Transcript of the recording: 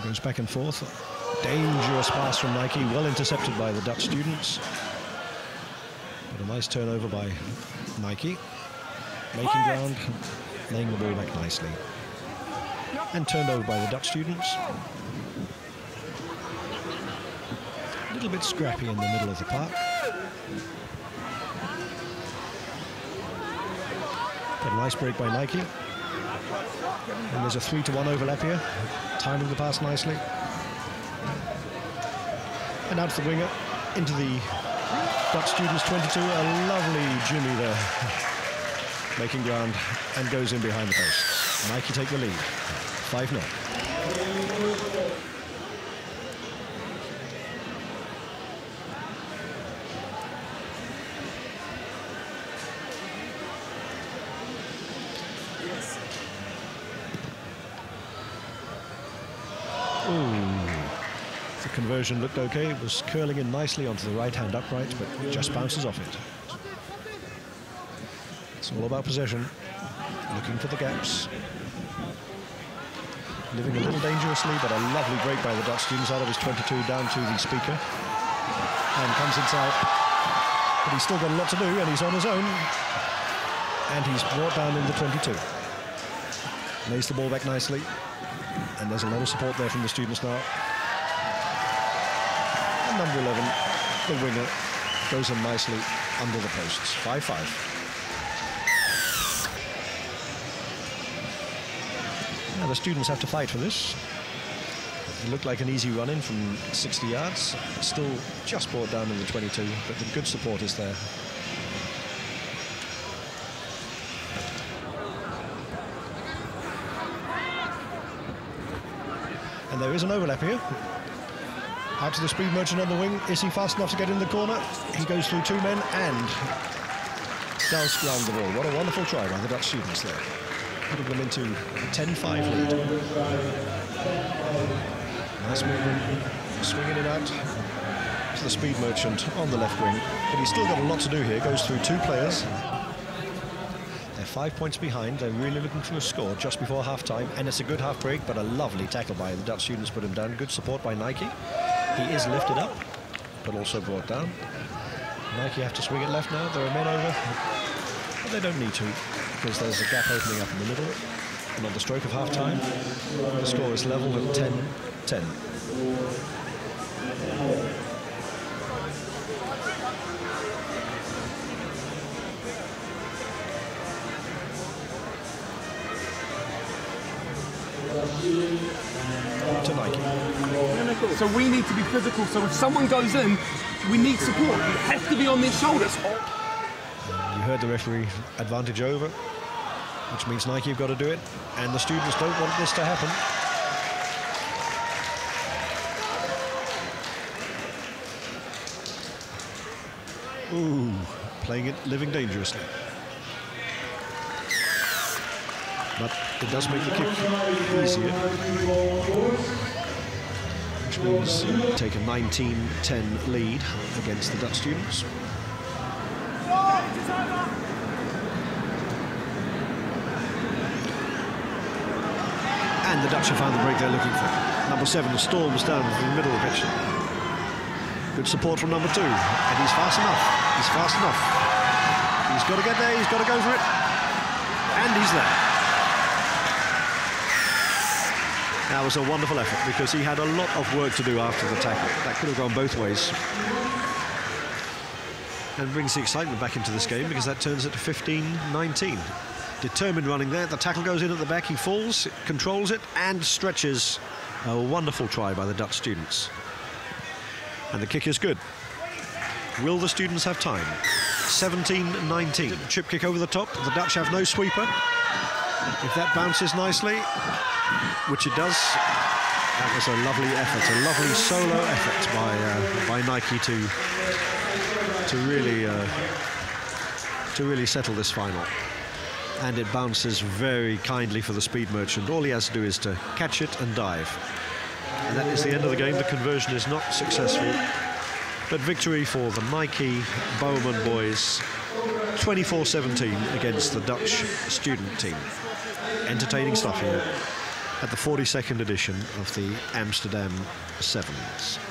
Goes back and forth. Dangerous pass from Nike, well intercepted by the Dutch students. But a nice turnover by Nike. Making ground, laying the ball back nicely. And turned over by the Dutch students. A little bit scrappy in the middle of the park. But a nice break by Nike. And there's a 3-to-1 overlap here. Timing the pass nicely. And out to the winger, into the Dutch students 22. A lovely jimmy there. Making ground and goes in behind the post. Nike take the lead. 5-0. The conversion looked okay. It was curling in nicely onto the right-hand upright, but just bounces off it. It's all about possession, looking for the gaps. Living a little dangerously, but a lovely break by the Dutch students out of his 22 down to the speaker. And comes inside. But he's still got a lot to do, and he's on his own. And he's brought down in the 22. Lays the ball back nicely. And there's a lot of support there from the students now. And number 11, the winger, goes in nicely under the posts. 5-5. Now the students have to fight for this. It looked like an easy run-in from 60 yards. Still just brought down in the 22, but the good support is there. And there is an overlap here. Out to the speed merchant on the wing. Is he fast enough to get in the corner? He goes through 2 men and does ground the ball. What a wonderful try by the Dutch students there. Putting them into a 10-5 lead. Nice movement. Swinging it out to the speed merchant on the left wing. But he's still got a lot to do here. Goes through 2 players. They're 5 points behind. They're really looking for a score just before half-time, and it's a good half break, but a lovely tackle by the Dutch students put him down. Good support by Nike. He is lifted up, but also brought down. Nike have to swing it left now. There are men over, but they don't need to, because there's a gap opening up in the middle. And on the stroke of half-time, the score is level at 10-10. To Nike. So we need to be physical, so if someone goes in, we need support. We have to be on their shoulders. You heard the referee, advantage over, which means Nike have got to do it, and the students don't want this to happen. Ooh, playing it, living dangerously. But it does make the kick easier, which means take a 19-10 lead against the Dutch students. And the Dutch have found the break they're looking for. Number 7 storms down from the middle of the pitch. Good support from number 2, and he's fast enough. He's fast enough. He's got to get there, he's got to go for it. And he's there. That was a wonderful effort, because he had a lot of work to do after the tackle. That could have gone both ways. And brings the excitement back into this game, because that turns it to 15-19. Determined running there. The tackle goes in at the back. He falls, controls it, and stretches. A wonderful try by the Dutch students. And the kick is good. Will the students have time? 17-19. Chip kick over the top. The Dutch have no sweeper. If that bounces nicely, which it does, that was a lovely effort, a lovely solo effort by Nike to really settle this final. And it bounces very kindly for the speed merchant. All he has to do is to catch it and dive. And that is the end of the game. The conversion is not successful, but victory for the Nike Bowerman boys, 24-17 against the Dutch student team. Entertaining stuff here. at the 42nd edition of the Amsterdam Sevens.